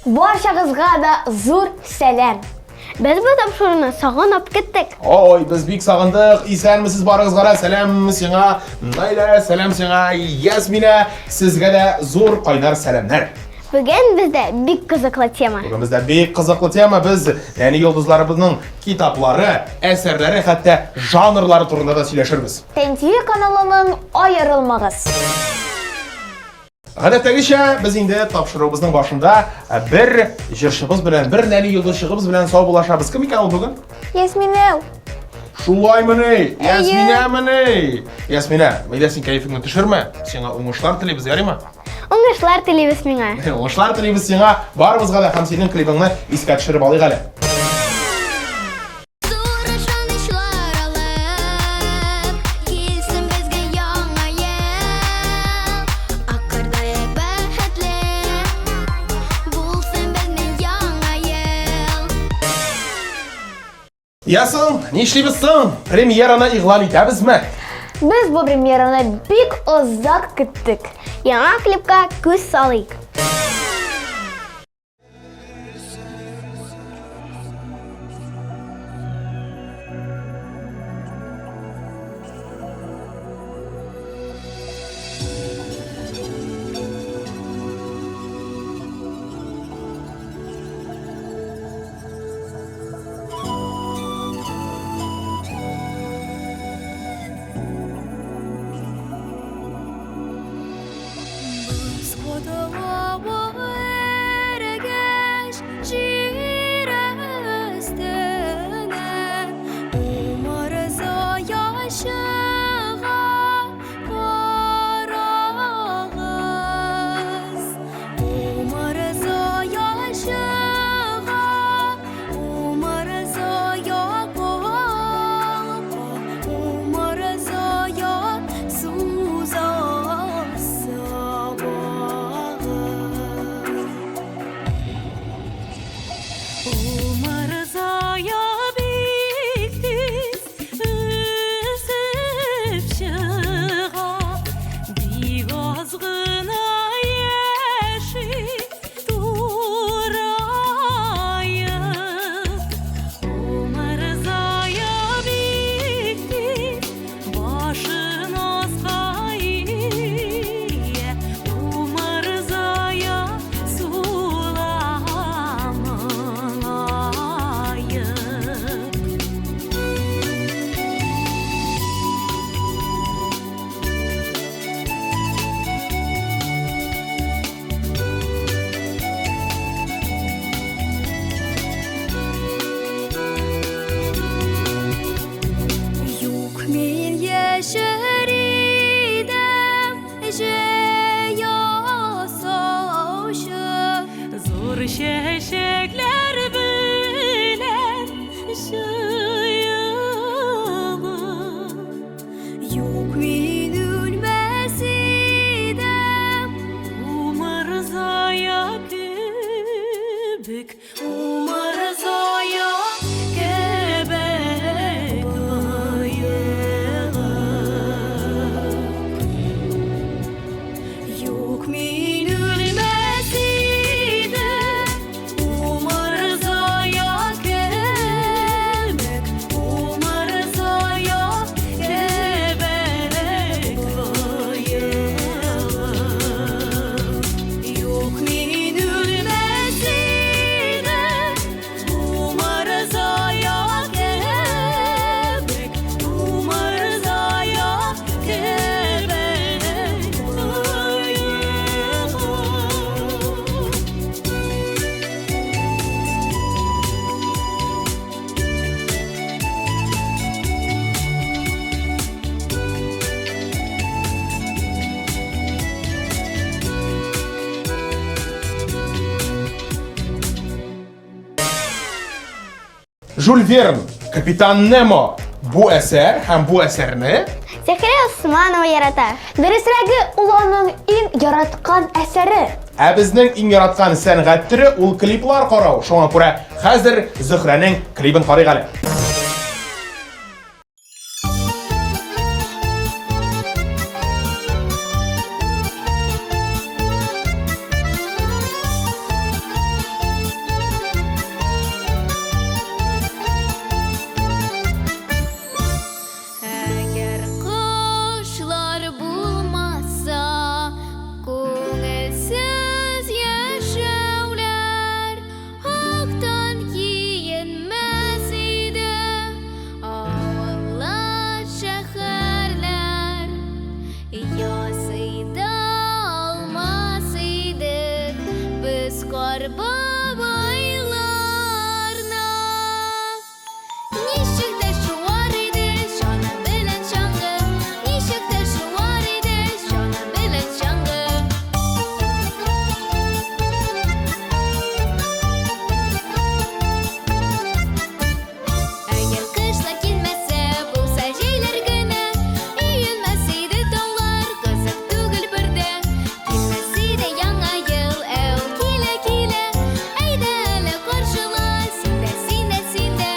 Barşağızga da zor selam. Biz bu tapşırığını sağınıp gittik. Oy, biz bik sağındık. İsenmisiz barıgızgara selam sana. Nayla selam sana. Yasmina sizge de zor kaynar selamlar. Bugün bizde bir kızıklı tema. Bugün bizde bir kızıklı tema biz yani yıldızlarımızın kitapları, eserleri hatta janrları turunda da söyleşiriz. TNT kanalının ayrılmağız. Гадәттәгечә, biz indi тапшыруыбызның башында bir җырчыбыз белән, bir нәни йолдызчыгыбыз белән саубуллашабыз. Кем икән ул бүген? Ясмина. Шулаймыни? Ясминамыни? Ясмина, мәйдә син кәефеңне төшермә. Сиңа уңышлар телибез, ярыймы? Уңышлар телибез миңа. Уңышлар телибез сиңа. Барыбызга да һәм синең клибыңны искә төшереп алыйк әле. Ясын, нишлибез соң? Премьераны игълан итәбезме? Biz bu премьераны бик озак көттек. Яңа клипка күз салыйк. Jules Verne, Kapitan Nemo bu eser hem bu eserini Зәхирә Усманова ярата. Дөресрәге, ул аның иң яраткан әсәре. Ә безнең иң яраткан сәнгать төре ул клиплар карау. Шуңа күрә хәзер Зөһрәнең клибын карыйк әле. кар бабайларна. Ничек тә шуар иде, җаны белән чаңгы. Ничек тә шуар иде, җаны белән чаңгы. Әгәр кышла килмәсә, булса җәйләр генә, өелмәс иде таулар, кызык түгел бердә. Килмәс иде яңа ел, әу килә килә. Әйдә әле каршыла, синдә, синдә, синдә.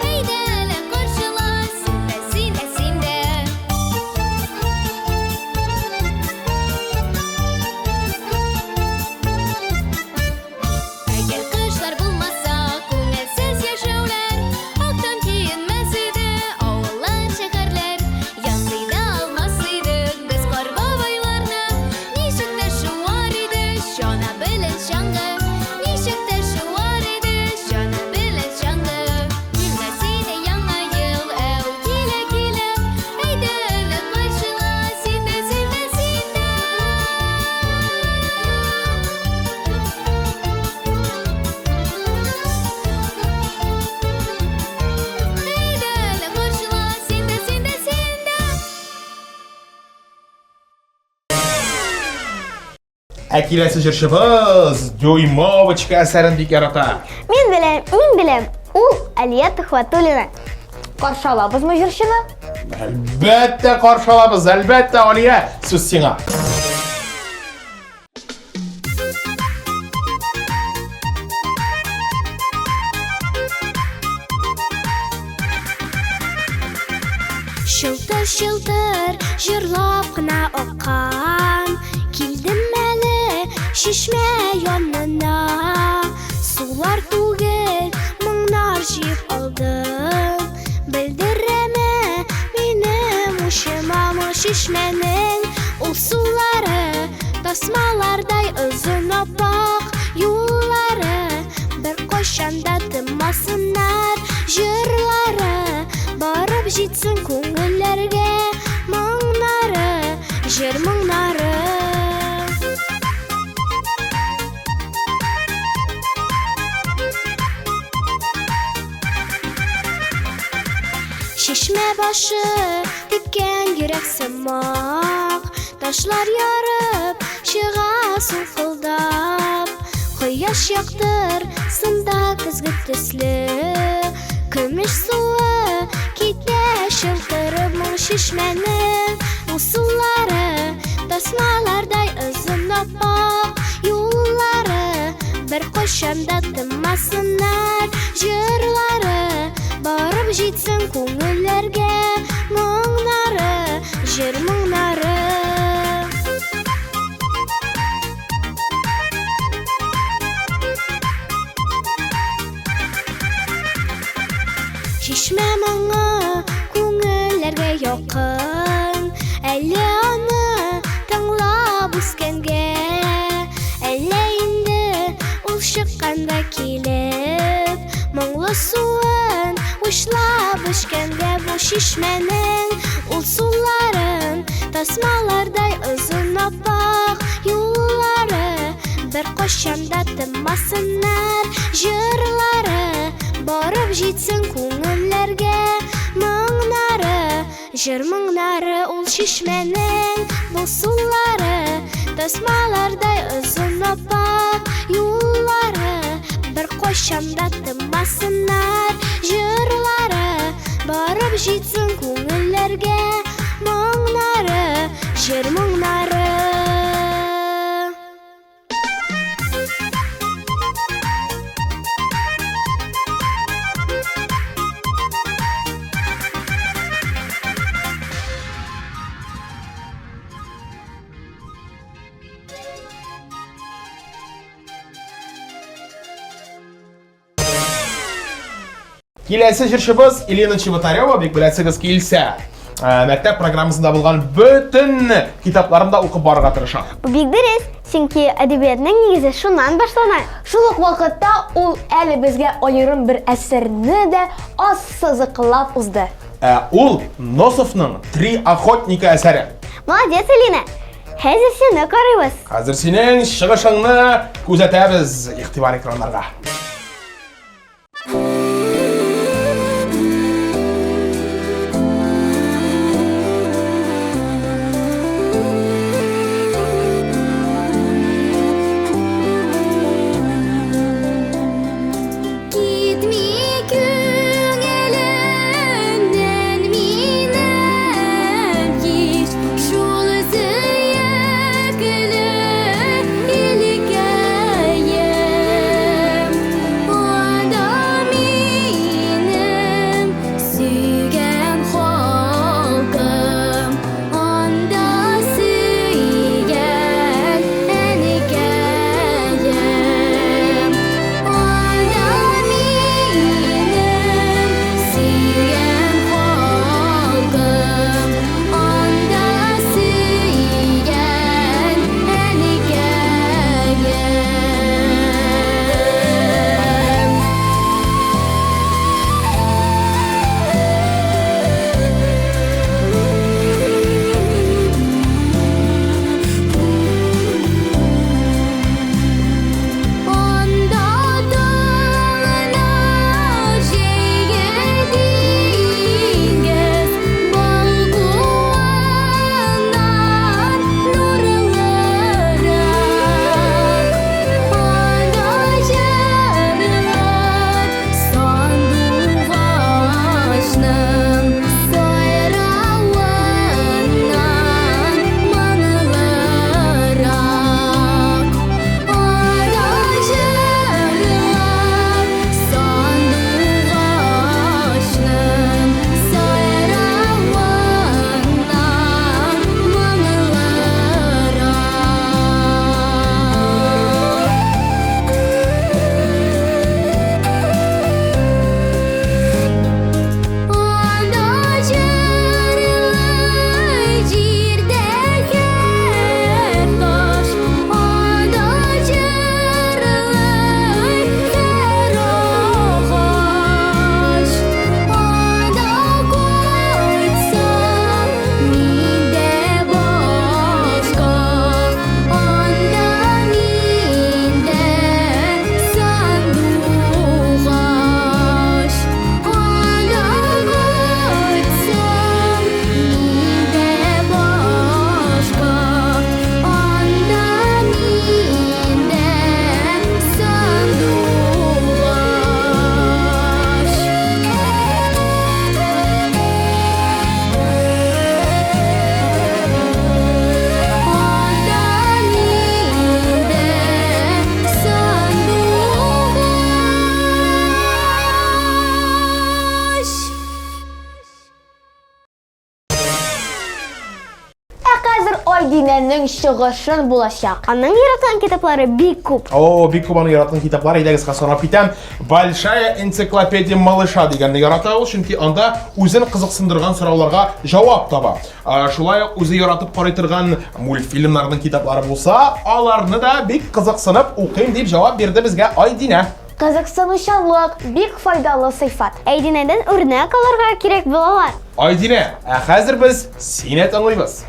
Әйдә әле каршыла, синдә, синдә, синдә. Әгәр кышлар булмаса, күңелсез яшәүләр, актан киенмәс иде авыллар, шәһәрләр. Ясый да алмас идек без кар бабайларны. Ничек тә шуар иде, җаны белән чаңгы. Ничек тә шуар иде, җаны белән чаңгы. Килмәс иде яңа ел, әу килә килә. Әйдә әле каршыла, синдә, синдә, синдә. Әйдә әле каршыла, синдә, синдә, синдә. Әкиләсе җырчыбыз Дюймовочка әсәрен бик ярата. Мин беләм. Ул Алия Төхвәтуллина. Каршы алабызмы җырчыны? Әлбәттә каршы алабыз, әлбәттә, Алия, сүз сиңа. Шылтыр-шылтыр җырлап кына аккан, килдем әле шишмә янына. Сулар түгел, моңнар җыеп алдым. Белдерәмә минем ушыма шишмәнең ул сулары, тасмалардай озын аппак юллары. Бер кайчан да тынмасыннар җырлары, барып җитсен күңелләргә моңнары, җыр моңнары. Шишмә башы теккән йөрәк сымак, ташлар ярып чыга сулкылдап. Кояш яктыр сында көзге төсле, көмеш суы китә шылтырып моң шишмәнең ул сулары, тасмалардай озын аппак юллары. Бер кайчан да тынмасыннар җырлары, барып җитсен күңелләргә моңнары, җыр моңнары. Шишмә моңы күңелләргә якын, әллә аны тыңлап үскәнгә, әллә инде ул чыкканда килеп, моңлы суын учлап эчкәнгә бу шишмәнең ул суларын, тасмалардай озын аппак юллары. Бер кайчан да тынмасыннар җырлары, барып җитсен күңелләргә моңнары, җыр моңнары. Ул шишмәнең бу сулары, тасмалардай озын аппак юллары. Бер кайчан да тынмасыннар җырлары, барып җитсен күңелләргә моңнары, җыр моңнары. Киләсе җырчыбыз Елена Чеботарева, бик беләсегез килсә, мәктәп программасында булган бөтен китапларында укып барырга тырыша. Бу бик дөрес, чөнки әдәбиятның нигезе шуннан башлана. Шул ук вакытта ул әле безгә аерым бер әсәрне дә ассызыклап узды. Ул Носовның «Три охотника» әсәре. Молодец, Элина. Хәзер сине карыйбыз. Хәзер синең чыгышыңны күзәтәбез игътибар экраннарга. Айдинәнең чыгышын булачак. Аның яраткан китаплары бик күп. О, бик күп аның яраткан китаплары, әйдәгез санап китәм. Большая энциклопедия малыша дигәнне ярата ул, чөнки анда үзен кызыксындырган сорауларга җавап таба. Шулай ук үзе яратып карый торган мультфильмнарның китаплары булса, аларны да бик кызыксынып укыйм дип җавап бирде безгә Айдинә. Кызыксынучанлык бик файдалы сыйфат. Әйдинәдән үрнәк алырга кирәк булалар. Айдинә, хәзер без сине тыңлыйбыз.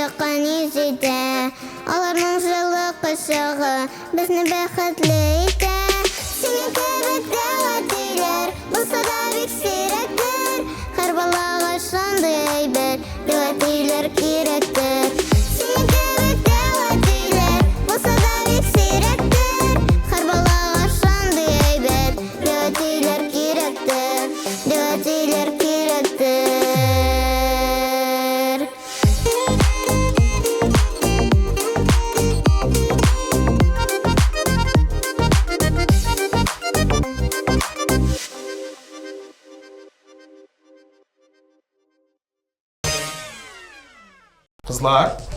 якын изетә. Аларның җылы кочагы безне бәхетле итә. Синең кебек дәватиләр булса да бик сирәктер. Һәр балага шундый әйбәт дәватиләр кирәктер. Синең кебек дәватиләр булса да бик сирәктер. Һәр балага шундый әйбәт дәватиләр кирәктер. Дәватиләр кирәктер.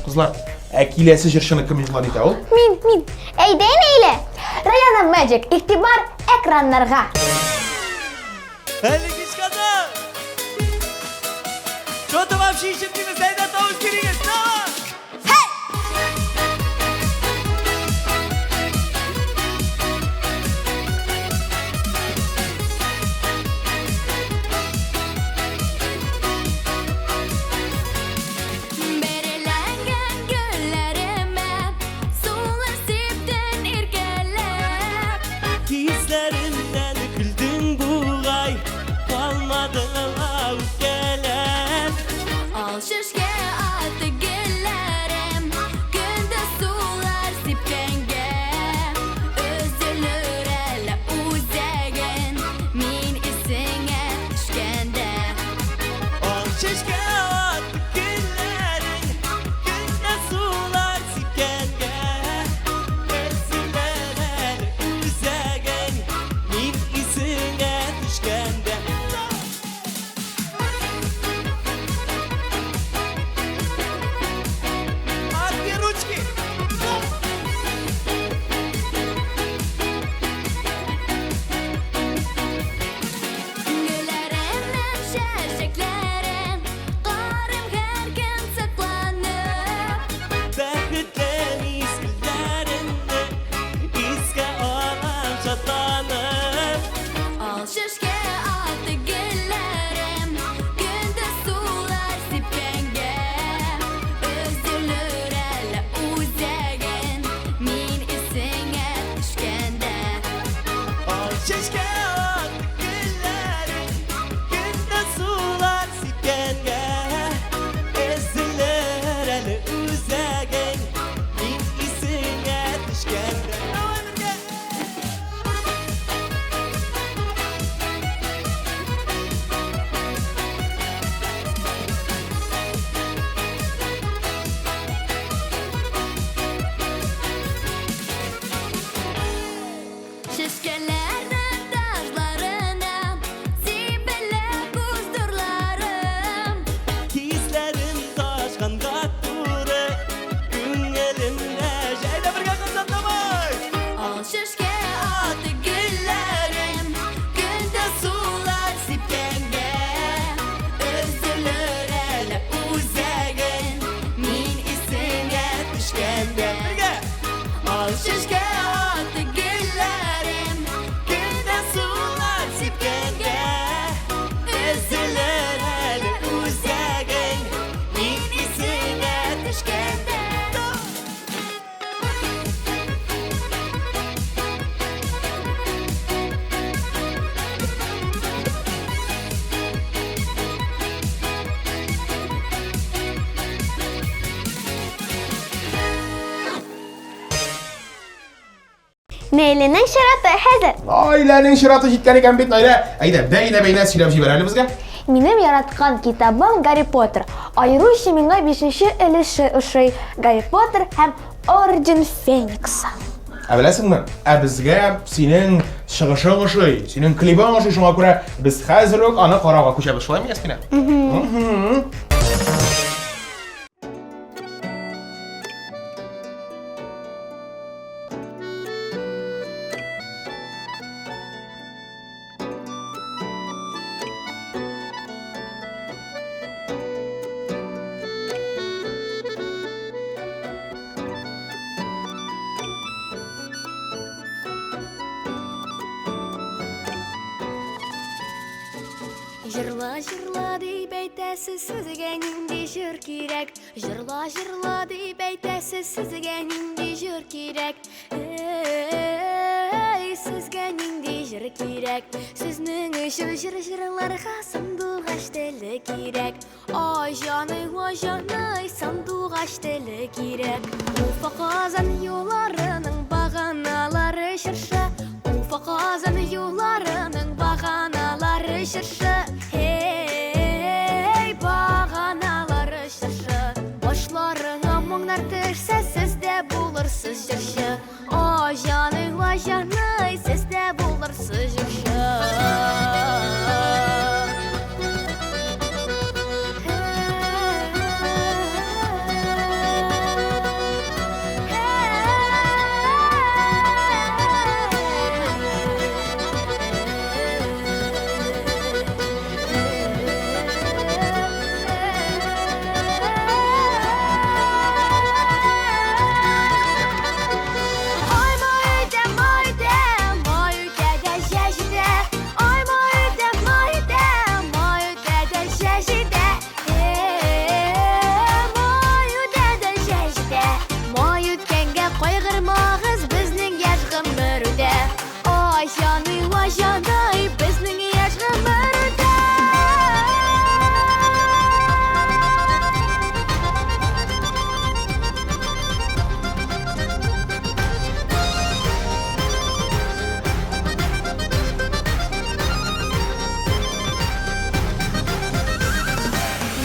Kızlar, kilesi jırşını kim yıkılan ite ol? Min. Әйдән әйле. Rayana Magic игътибар экраннарга. Әлі кешкада! Что-то вообще ищет не сайда тауыз керегіз, давай! Береләнгән гөлләремә сулар сиптен иркәләп. Кизләрімнен күлдің буғай, қалмады үпкәләп. Ал шешкә аты гөлләрем, көндә сулар сипкәнгә. Өзелер әле үзәген, мин исеңә төшкәндә. Ал шешкә аты гөлләрен, күндә сулар сипкәнгә. Өзелер әле үзәген, мин исеңә төшкәндә. Отди ручки! Güllərimdən şəşəklərim, qarım hər gün saxlanıb. Бәхетле мизгілдерімді еске алам шатланып. Ал шешкә аты гөлләрем, көндә сулар сипкәнгә. Өзелер әле үзәген, мин исеңә төшкәндә. Al şeşke at güllerin, günde sular sipkenge. Ezilir eli üzegen, min isine düşkende. Şişkelerden taşlarına sibelep kuzdurlarım. Kizlerim taşkanda duru, güngelimde şeyde bir kazanamay. Al şişke atı güllerim, günde sular sipkenge. Özülür ele uzegen, min isine düşkende. Al şişke atı güllerim, günde sular sipkenge. Özülür ele uzegen, min isine düşkende. Neyli'nin şarapı hazır. Ailenin şiratı җиткән икән бит, Наилә. Әйдә, бәйнә сөйләп җибәр әле безгә. Минем яраткан китабым Гарри Поттер. Айруча миңа 5-нче өлеше ошый. Гарри Поттер һәм Орден Феникса. Ә беләсеңме? Ә безгә синең чыгышың ошый, синең клибың ошый, шуңа күрә без хәзер үк аны карарга күчәбез, шулаймы, Ясмина? Жырла, жырла дип әйтә әйтәсіз, сезгә нинди җыр кирәк? Җырла, җырла дип әйтәсез, сезгә нинди җыр кирәк? Эй, сезгә нинди җыр кирәк? Сезнең өчен җырларга сандугач теле кирәк. Ай җаный, сандугач теле кирәк. Уфа Казан юлларының баганалары шыршы. Уфа Казан юлларының баганалары шыршы. Hey, баганалары шыршы. Башларыңа моңнар төшсә, сездә булырсыз җырчы. Ай җаный, сездә булырсыз җырчы.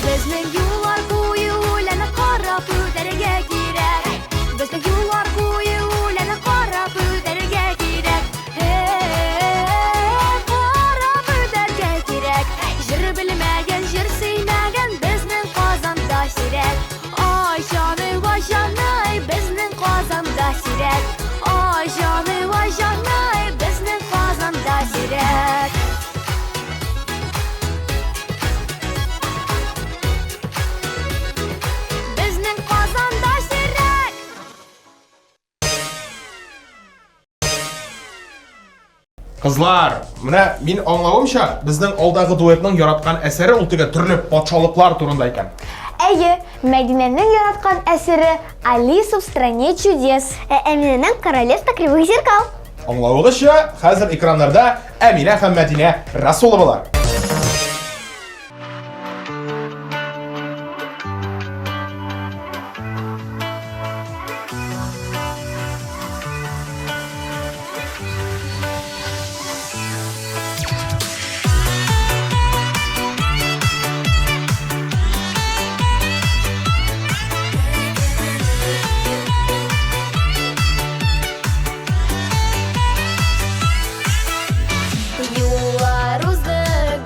Безнең юллар буе үләне карап үтәргә кирәк. Безнең юллар буе үләне карап үтәргә кирәк. Карап үтәргә кирәк. Җыр белмәгән, җыр сөймәгән безнең Казанда сирәк. Ай җаный, безнең Казанда сирәк. Ай җаный, безнең Казанда сирәк. Безнең Казанда сирәк. Кызлар, менә мин аңлавымча, безнең алдагы дуэтның яраткан әсәре ул теге төрле патшалыклар турында икән. Әйе, Мәдинәнең яраткан әсәре Алиса в стране чудес. Әминәнең Королевство кривых зеркал. Аңлавыгызча, хәзер экраннарда Әминә һәм Мәдинә Расуловалар. Юллар уздык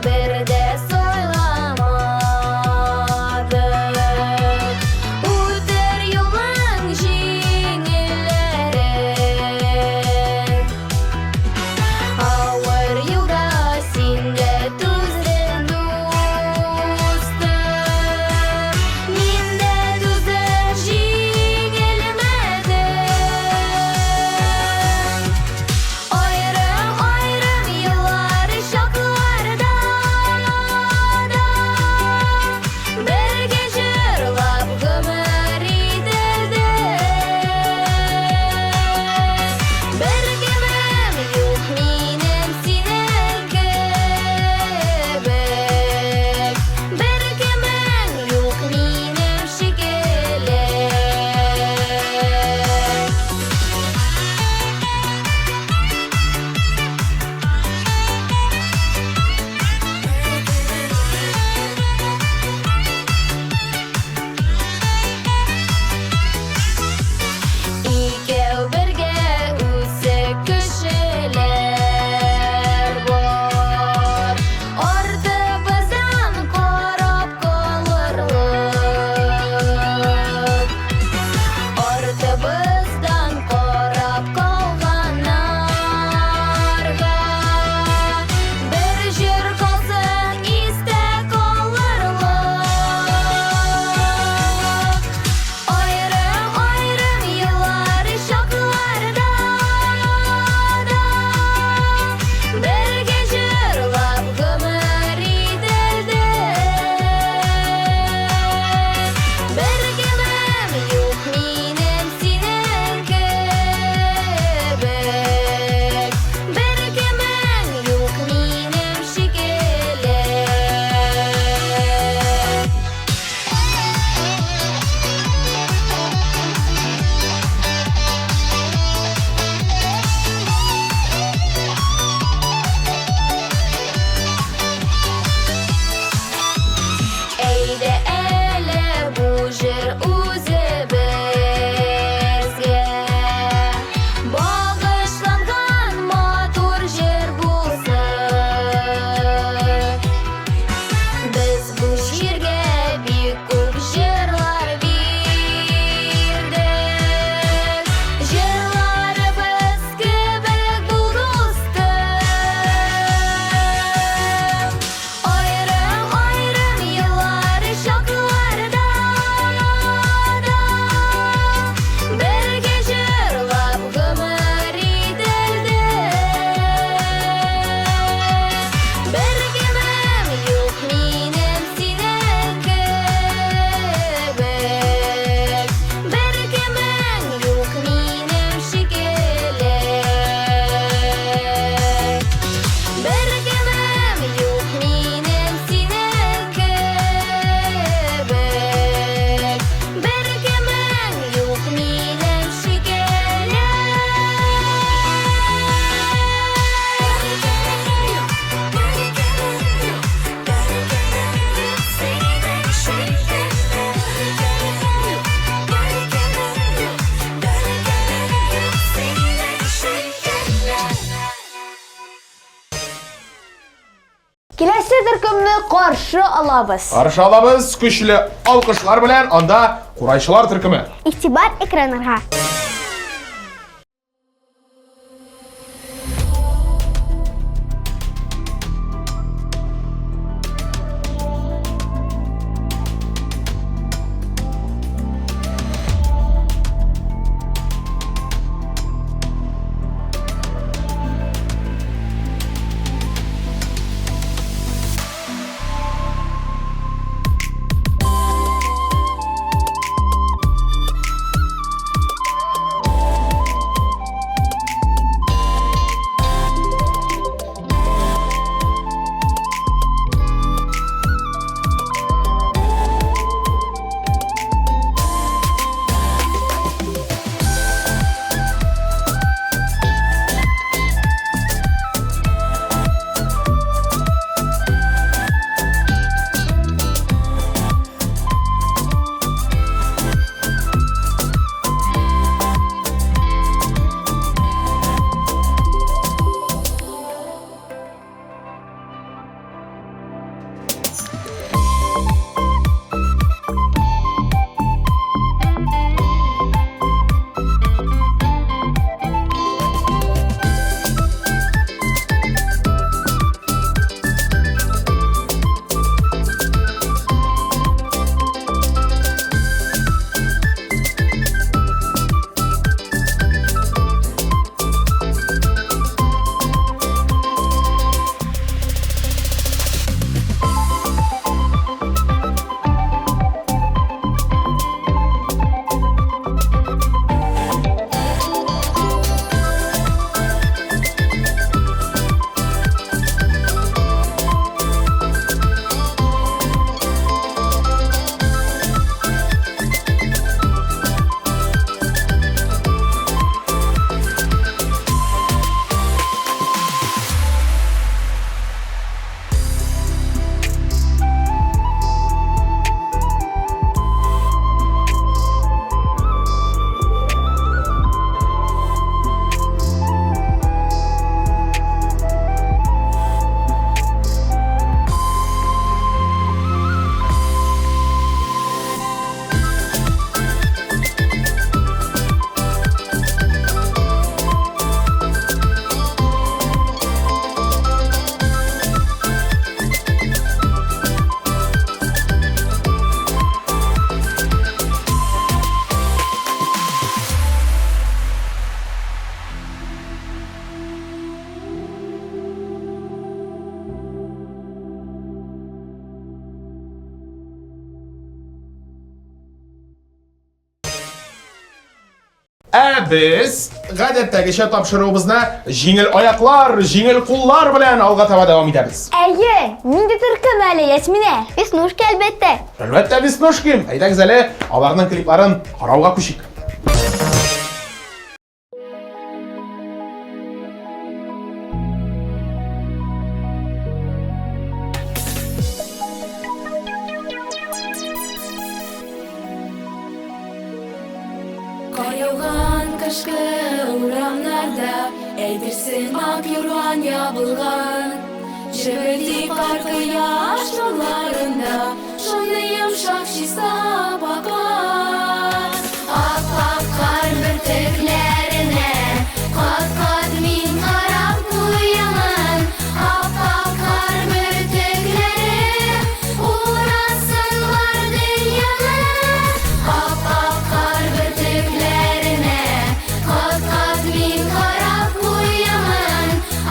Нинди төркемне каршы алабыз? Каршы алабыз көчле алкышлар белән, анда курайчылар төркеме. Игътибар экраннарга. Biz гадәттәгечә тапшыруыбызны җиңел аяклар, җиңел куллар белән алга таба дәвам итәбез. Әйе, нинди төркем әле, Ясминә? Веснушка, әлбәттә. Әлбәттә, Веснушки. Әйдәгез әле, аларның клипларын карауга күчик. Кар яуган кышкы урамнарда, әйтерсең ак юрган ябылган. Җебети кар кояш нурларында, шундый йомшак чиста бакан. Ап-ак кар бөртекләренә, кат-кат мин карап куямын. Ап-ак кар бөртекләре, урасынлар дөньяны. Ап-ак кар бөртекләренә, кат-кат мин карап куямын.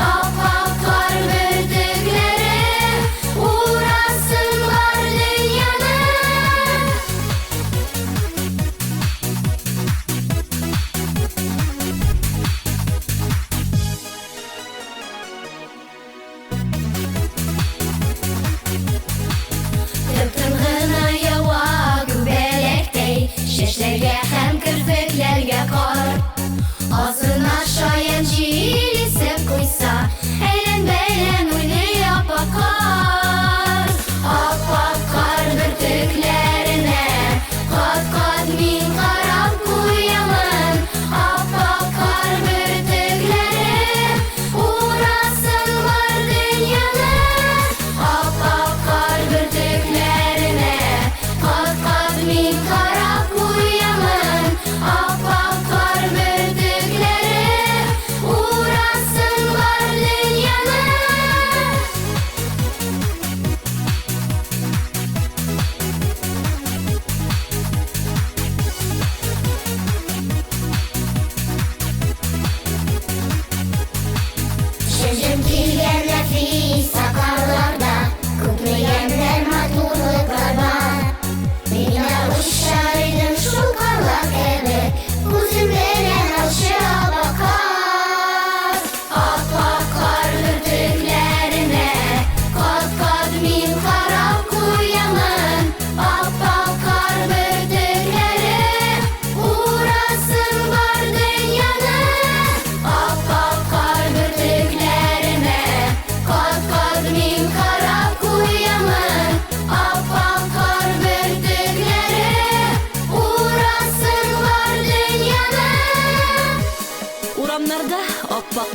Ап-ак кар бөртекләре, урасынлар дөньяны. Тып-тын гына ява күбәләктәй, чәчләргә һәм керфекләргә кар. Азына шаян җил исеп куйса, әйлән-бәйлән уйный ап-ак кар. Ап-ак кар бөртекләренә, кат-кат мин карап куямын. Ап-ак кар бөртекләре, урасынлар дөньяны. Ап-ак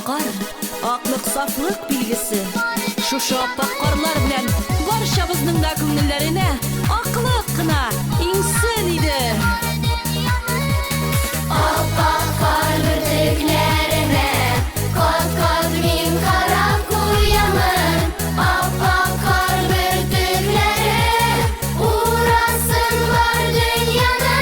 Кар, аклык сафлык билгесе. Шушы аппак карлар белән барчабызның да күңелләренә аклык кына иңсен иде. Аппак кар бөртекләренә кат-кат мин карап куямын. Аппак кар бөртекләре урасын бар дөньяны.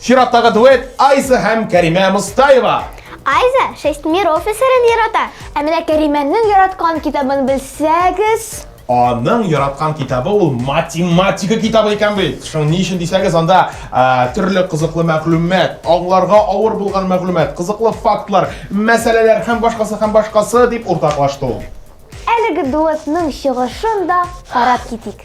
Чираттагы дуэт Айса һәм Кәримә Мостаева. Айза 6 миров әсәрен ярата. Ә менә Кәримәнең яраткан китабын белсәгез, Аның яраткан китабы ул математика китабы икән бит. Шуның ни өчен дисәгез, анда төрле кызыклы мәгълүмат, аңларга авыр булган мәгълүмат, кызыклы фактлар, мәсьәләләр һәм башкасы дип уртаклашты ул. әлеге дуэтның чыгышын да карап китик.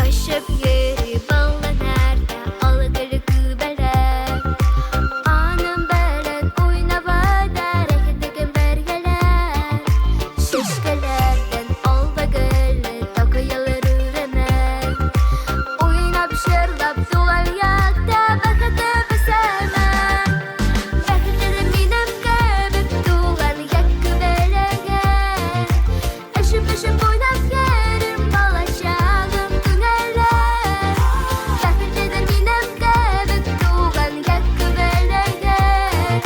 Aşıp yeri ballanarda algılı gübeler. Anım belen oynavada rehdegin bergeler. Şişkelerden al bagılı takıyalar üremen. Oynap şırlap duvar yakta bakıda besemen. Bakıda minem kebip duvar yakı belegen. Aşıp aşıp oynap yerim balaşağım tüneler. Bakıda minem kebip duvar yakı belegen.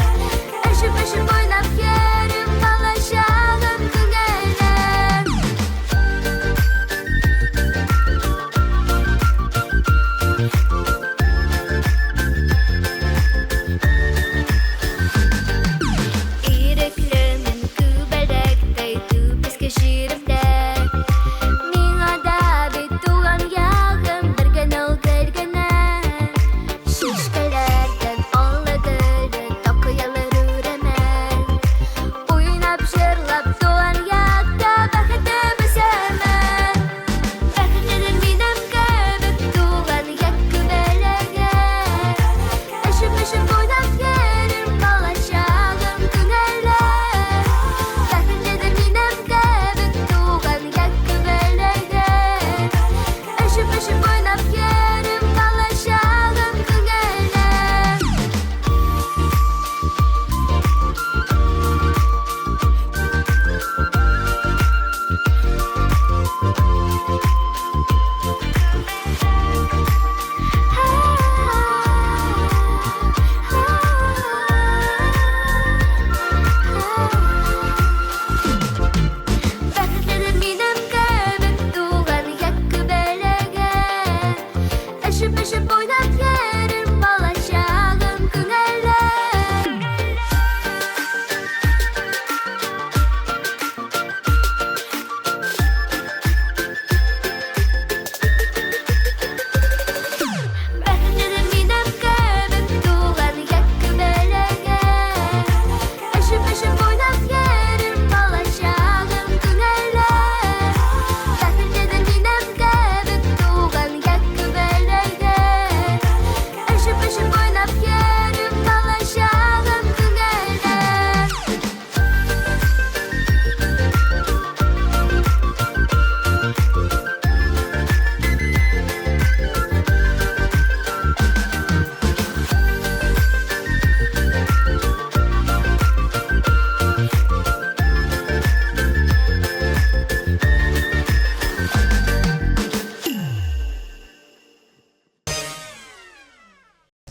Aşıp aşıp oynap yerim balaşağım tüneler. İreklemin kübelekteydi bizge şirimde. Miňa da bir tugan ýagym birgen ol gelgene. Şişkelerden alagılı takıyalar üremen. Oynap şırlap tugan ýagda bahydy besemen. Bahydydan minem kebip tugan ýakky belegen. Aşıp aşıp oynap yerim balaşağım tüneler. Bahydydan minem kebip tugan ýakky belegen. Aşıp aşıp oynap yerim balaşağım tüneler. Bahydydan minem kebip tugan ýakky belegen. Aşıp aşıp oynap yerim balaşağım tüneler. Bahydydan minem kebip tugan ýakky belegen. Aşıp aşıp oynap yerim balaşağım tüneler. Bahydydan minem kebip tugan ýakky belegen. Aşıp aşıp oynap yerim balaşağım tüneler.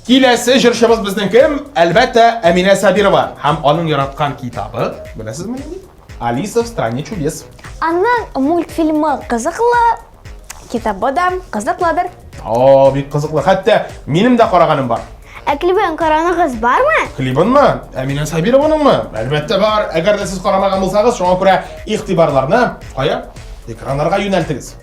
Киләсе җырчыбыз безнең кем? Әлбәттә, Әминә Сабирова һәм аның яраткан китабы, беләсезме? Алиса в стране чудес. Аннан мультфильмы кызыклы, китабы да кызыклыдыр. О, бик кызыклы. Хәтта минем дә караганым бар. Клибен караныгыз бармы? Клибынмы? Әминә Сабированың?мы? Әлбәттә бар. Әгәр дә сез карамаган булсагыз, шуңа күрә игътибарларны кая? Экраннарга юнәлтегез.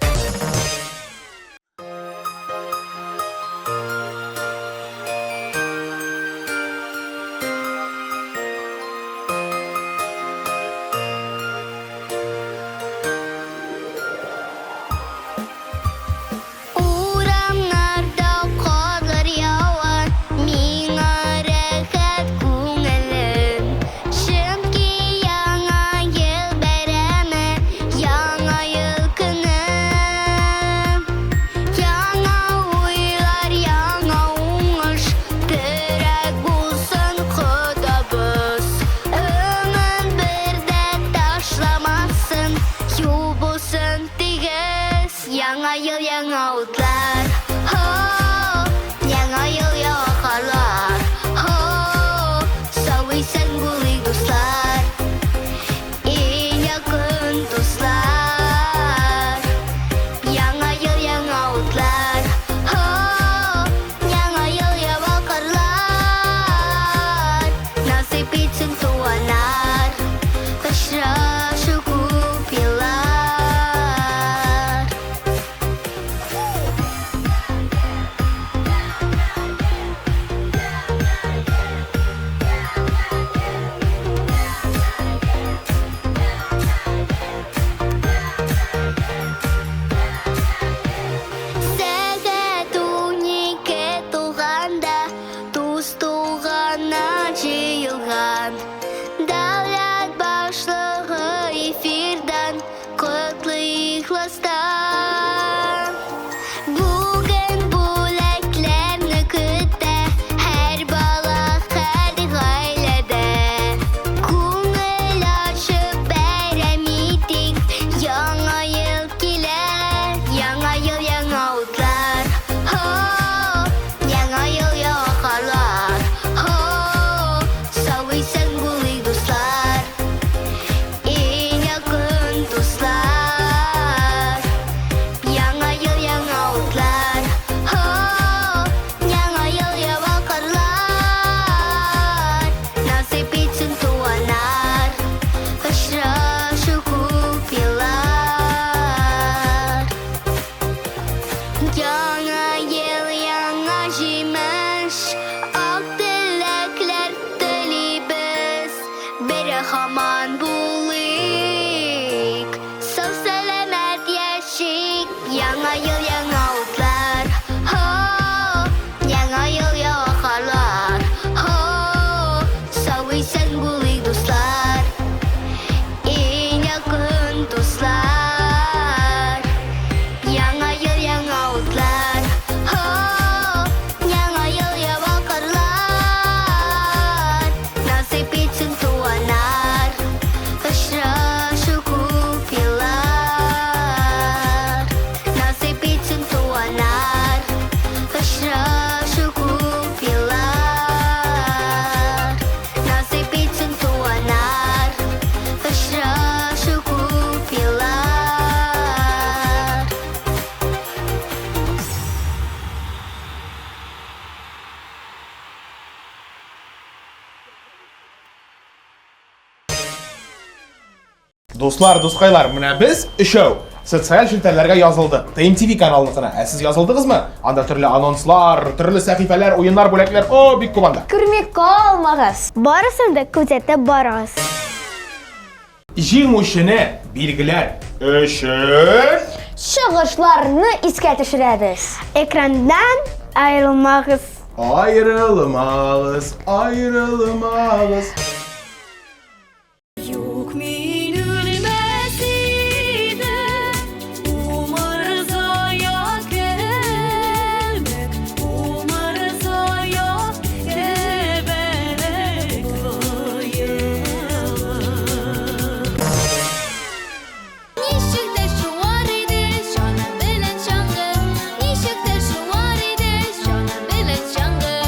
Урамнарда карлар ява, миңа рәхәт күңелем. Чөнки яңа ел бәйрәме, яңа ел көне. Яңа уйлар, яңа уңыш, терәк булсын Кодабыз. Өмет бердә ташламасын, юл булсын тигез. Яңа ел, яңа утлар, яңа ел, яңа карлар. Сау исән булыйк дуслар, иң якын дуслар. Яңа ел, яңа утлар, яңа ел, яңа карлар. Насыйп итсен туганнар, очрашу күп еллар. Сәгать 12 тулганда, дус туганна җыелган. Дәүләт башлыгы эфирдан котлы ихластан. Бүген бүләкләрне көтә һәр бала, һәр гаиләдә. Күңел ачып бәйрәм итик, яңа ел килә. Яңа ел, яңа утлар, яңа ел, яңа карлар. Сау исән булыйк дуслар, иң якын дуслар. Яңа ел, яңа утлар, яңа ел, яңа карлар. Насыйп итсен туганнар, очрашу күп еллар. Яңа ел, яңа җимеш, ак теләкләр телибез. Бәрә һаман булыйк, сау сәламәт яшик. Яңа ел, яңа утлар, яңа ел, яңа карлар. Сау исән булыйк дуслар, иң якын дуслар. Яңа ел, яңа утлар, яңа ел, яңа карлар. Насыйп итсен туганнар, очрашу күп еллар. Насыйп итсен туганнар, очрашу күп еллар. Насыйп итсен туганнар, очрашу күп еллар. Дуслар, дускайлар, менә без өчәү социаль шелтәләргә язылды. TMTV каналына. Ә сез язылдыгызмы? Анда төрле анонслар, төрле сәхифәләр, уеннар, бүләкләр, бик күп анда. Күрми калмагыз. Барысын да күзәтеп барыгыз. Җиңүчене билгеләр өчен Чыгышларны искә төшерәбез. Экрандан аерылмагыз. Аерылмагыз, аерылмагыз. Юк мин үлмәс идем, умыр зая келмәк, умыр зая кебәлек кыйылып. Ничек тә шуар иде, җаным белән чаңгы. Ничек тә шуар иде, җаным белән чаңгы.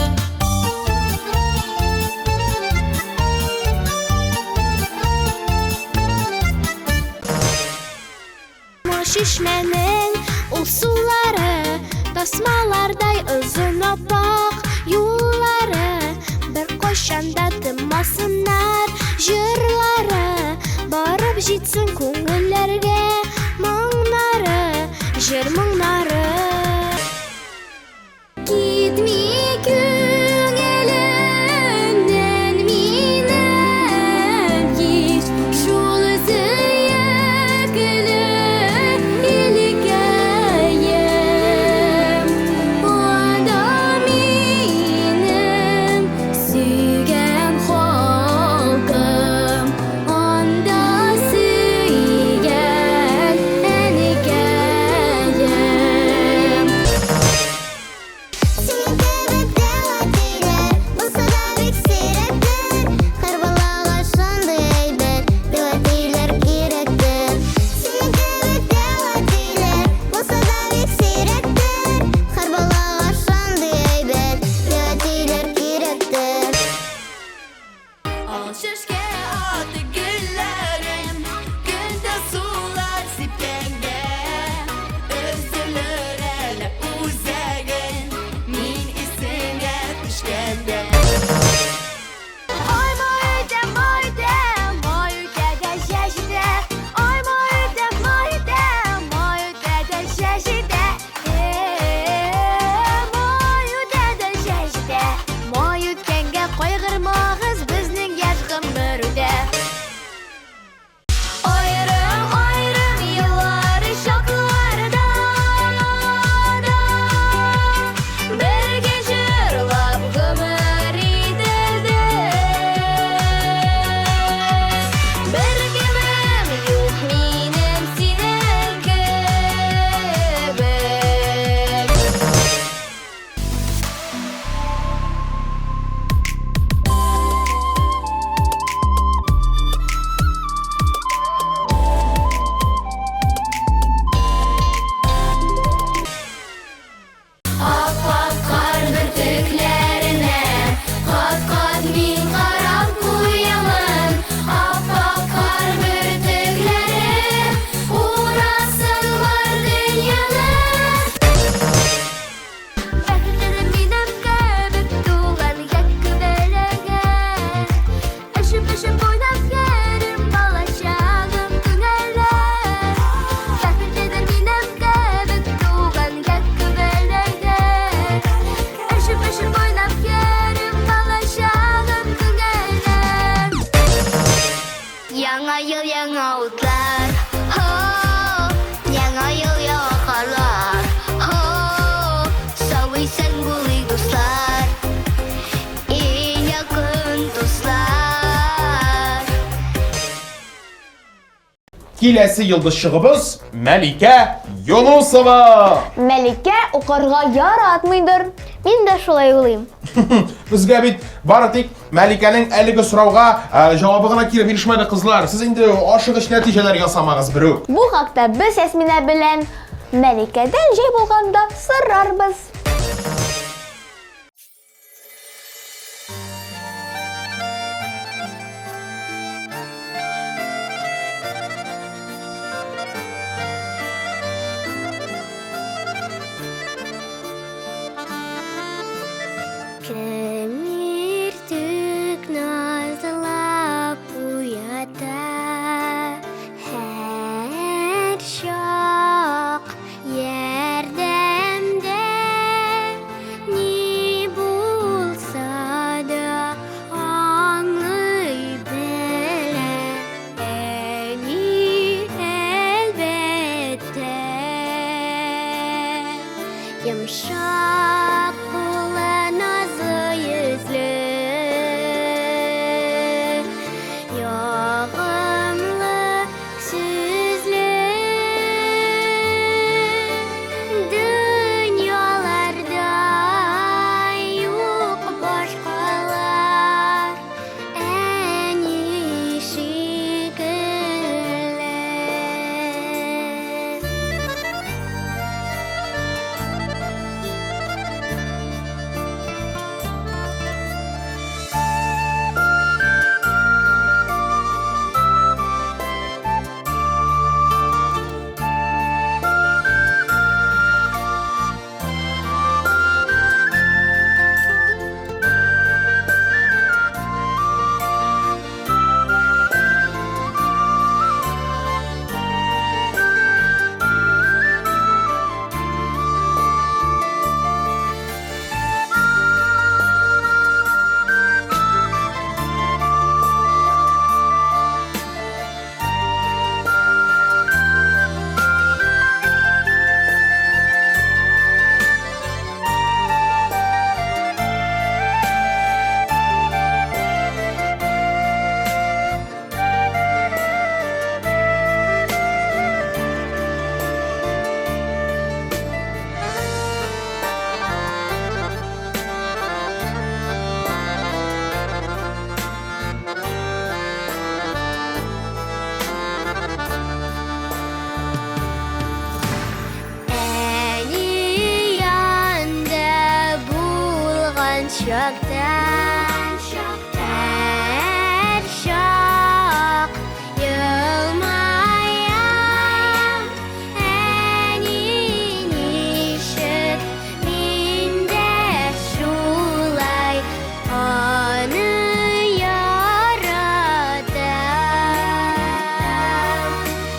Шишмәнең ул сулары, тасмалардай озын аппак юллары, бер кайчан да тынмасыннар җырлары, барып җитсен күңелләргә моңнары, җыр моңнары. Китми күңелемнән минем һич шул сөйкеле илгәем. Анда минем сөйгән халкым, анда сөйгән әнекәем. Синең кебек дәватиләр булса да бик сирәктер. Һәр балага шундый әйбәт дәватиләр кирәктер. Синең кебек дәватиләр булса да бик сирәктер. Һәр балага шундый әйбәт дәватиләр кирәктер. Ал шешкә аты гөлләрем, көндә сулар сипкәнгә, өзелер әле үзәген, мин исеңә төшкәндә. Ой мойда, мойда, мойда да шашида. Ой мойда, мойда, мойда да шашида. Мойда да шашида. Мой үткәнгә кайгырмагыз безнең яшь гомердә. Аерым еллар чакларда, бергә җырлап гомер итердек. Бер кемем юк минем синең кебек. Ап-ак кар бөртекләренә кат-кат мин карап куямын. Ап-ак кар бөртекләре урасыннар дөньяны. Бәхетле минем кебек туган яки бәләгән. Эшем буйлап йөрим балачагым күңелләр. Бәхетле минем кебек туган яки бәләгән. Эшем буйлап йөрим балачагым күңелләр. Яңа ел, яңа утлар, хо, яңа ел, яңа карлар, хо, сау-исән булыйк дуслар, иң якын дуслар. Киләсе йолдызчыгыбыз Мәликә Юнусова. Мәликә укырга яратмыйдыр. Мин дә шулай уйлыйм. Безгә бит бары тик Мәликәнең әлеге сорауга җавабы гына килеп ирешмәде кызлар. Сез инде ашыгыч нәтиҗәләр ясамагыз берүк. Бу хакта без Ясминә белән Мәликәдән җәй булганда сорарбыз. Кем иртүк назлап уята, һәр чак ярдәмдә çoktan her şok yılmayan enin işit minde şulay onu yaradan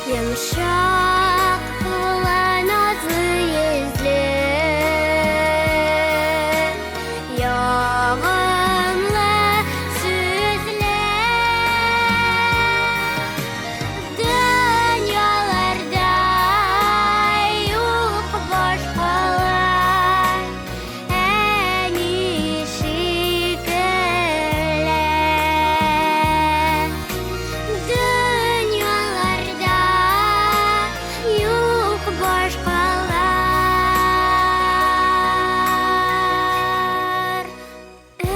yumuşak olan azı yüzlü yağımlı süzler dünyalarda yok başkalar en iyisi güler dünyalarda yok başkalar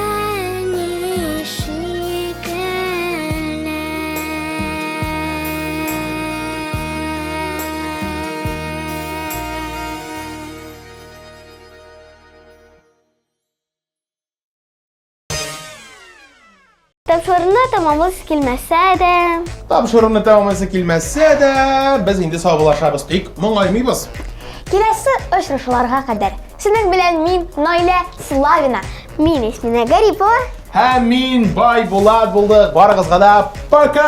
en iyisi Tavşarını tamamız kilməsə də. Tapşırığını tamamlaması kilməsə də biz indi sağollaşabız. Мұңаймıyız. Келесі ұшырышуларға қадар. Сінің білән мин Найля Славина. Min ismine Garipova. Һәм мин Бай Булат булдык. Барыгызга да пока!